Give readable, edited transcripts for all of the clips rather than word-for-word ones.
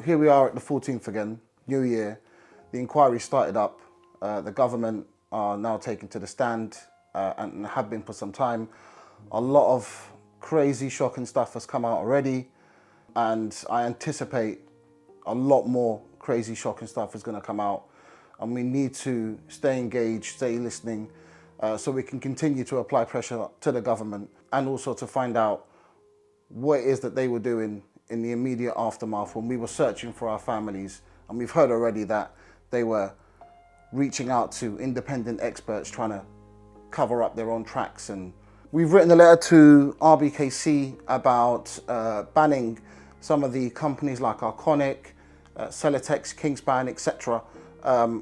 here we are at the 14th again, New Year. The inquiry started up. The government are now taking to the stand and have been for some time. A lot of crazy, shocking stuff has come out already, and I anticipate a lot more crazy, shocking stuff is going to come out. And we need to stay engaged, stay listening, so we can continue to apply pressure to the government and also to find out what it is that they were doing in the immediate aftermath when we were searching for our families. And we've heard already that they were reaching out to independent experts trying to cover up their own tracks. And we've written a letter to RBKC about banning some of the companies like Arconic, Celotex, Kingspan, etc.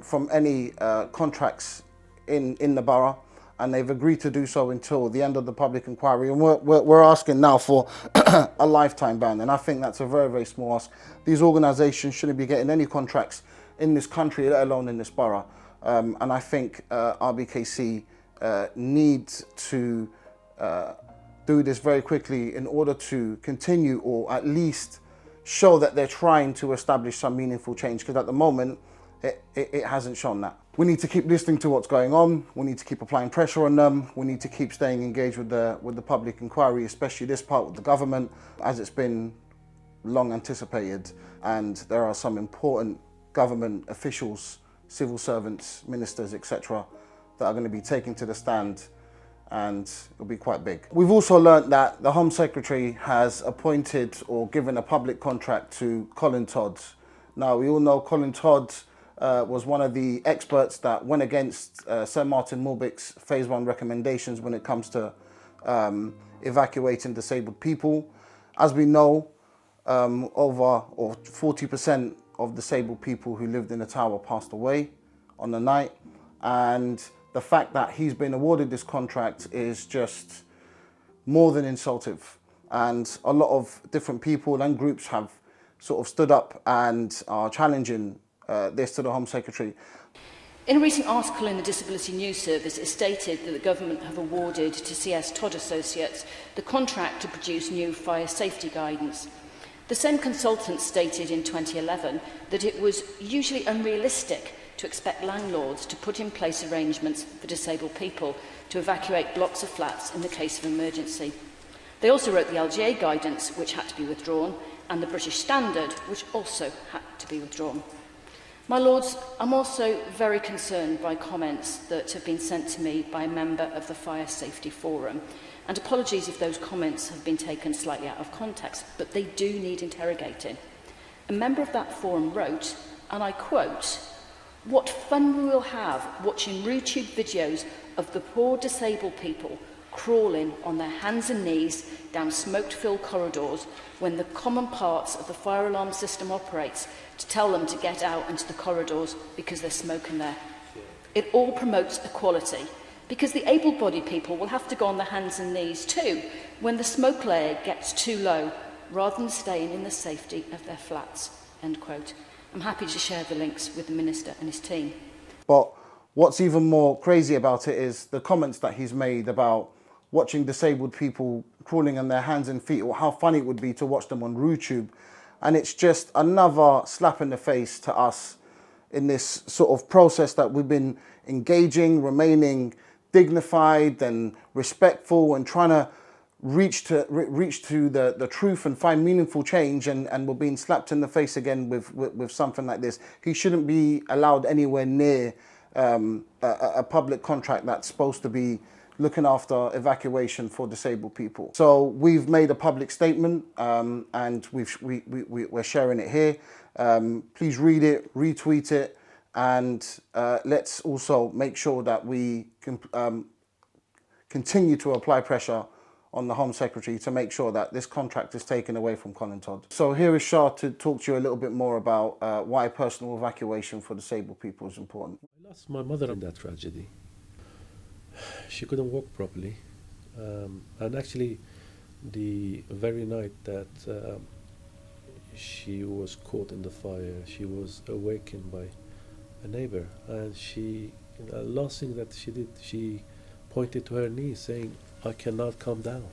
From any contracts in the borough, and they've agreed to do so until the end of the public inquiry. And we're asking now for a lifetime ban, and I think that's a very, very small ask. These organisations shouldn't be getting any contracts in this country, let alone in this borough. And I think RBKC needs to do this very quickly in order to continue, or at least show that they're trying to establish some meaningful change, because at the moment it hasn't shown that. We need to keep listening to what's going on. We need to keep applying pressure on them. We need to keep staying engaged with the public inquiry, especially this part with the government, as it's been long anticipated. And there are some important government officials, civil servants, ministers, etc., that are going to be taken to the stand, and it'll be quite big. We've also learnt that the Home Secretary has appointed or given a public contract to Colin Todd. Now, we all know Colin Todd was one of the experts that went against Sir Martin Mulbick's Phase 1 recommendations when it comes to evacuating disabled people. As we know, over 40% of disabled people who lived in the tower passed away on the night, and the fact that he's been awarded this contract is just more than insultive. And a lot of different people and groups have sort of stood up and are challenging this to the Home Secretary. In a recent article in the Disability News Service, it stated that the government have awarded to CS Todd Associates the contract to produce new fire safety guidance. The same consultant stated in 2011 that it was usually unrealistic to expect landlords to put in place arrangements for disabled people to evacuate blocks of flats in the case of emergency. They also wrote the LGA guidance, which had to be withdrawn, and the British Standard, which also had to be withdrawn. My Lords, I'm also very concerned by comments that have been sent to me by a member of the Fire Safety Forum, and apologies if those comments have been taken slightly out of context, but they do need interrogating. A member of that forum wrote, and I quote, "What fun we will have watching YouTube videos of the poor disabled people crawling on their hands and knees down smoke-filled corridors when the common parts of the fire alarm system operates to tell them to get out into the corridors because there's smoke in there. It all promotes equality, because the able-bodied people will have to go on their hands and knees too when the smoke layer gets too low, rather than staying in the safety of their flats." End quote. I'm happy to share the links with the Minister and his team. But what's even more crazy about it is the comments that he's made about watching disabled people crawling on their hands and feet, or how funny it would be to watch them on YouTube. And it's just another slap in the face to us in this sort of process that we've been engaging, remaining dignified and respectful, and trying to reach to the truth and find meaningful change, and we're being slapped in the face again with something like this. He shouldn't be allowed anywhere near a public contract that's supposed to be looking after evacuation for disabled people. So we've made a public statement, and we're sharing it here. Please read it, retweet it, and let's also make sure that we can continue to apply pressure on the Home Secretary to make sure that this contract is taken away from Colin Todd. So here is Shah to talk to you a little bit more about why personal evacuation for disabled people is important. I lost my mother in that tragedy. She couldn't walk properly, and actually the very night that she was caught in the fire, she was awakened by a neighbor, and the last thing that she did, she pointed to her knee saying, "I cannot come down,"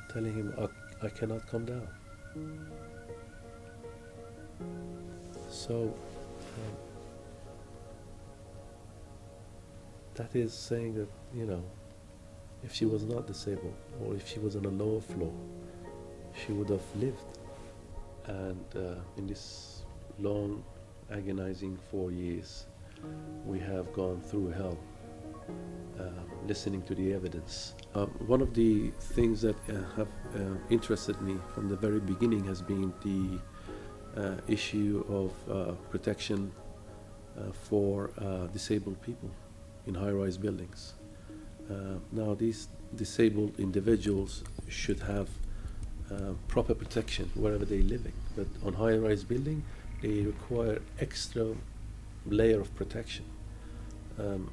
telling him, I cannot come down. So that is saying that, if she was not disabled, or if she was on a lower floor, she would have lived. And in this long, agonizing 4 years, we have gone through hell, listening to the evidence. One of the things that have interested me from the very beginning has been the issue of protection for disabled people in high-rise buildings. Now, these disabled individuals should have proper protection wherever they're living, but on high-rise building, they require extra layer of protection.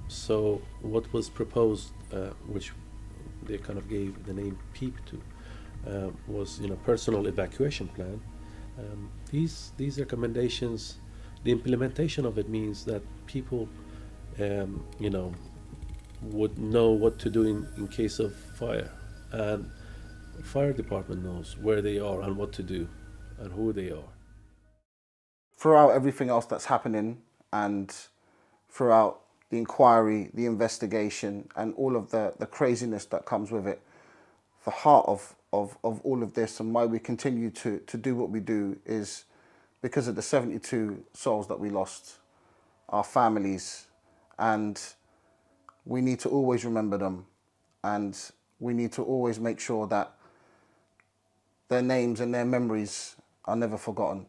So what was proposed, which they kind of gave the name PEEP to, was personal evacuation plan. These recommendations, the implementation of it means that people would know what to do in case of fire, and fire department knows where they are and what to do and who they are. Throughout everything else that's happening, and throughout the inquiry, the investigation, and all of the craziness that comes with it, the heart of all of this and why we continue to do what we do is because of the 72 souls that we lost, our families, and we need to always remember them, and we need to always make sure that their names and their memories are never forgotten.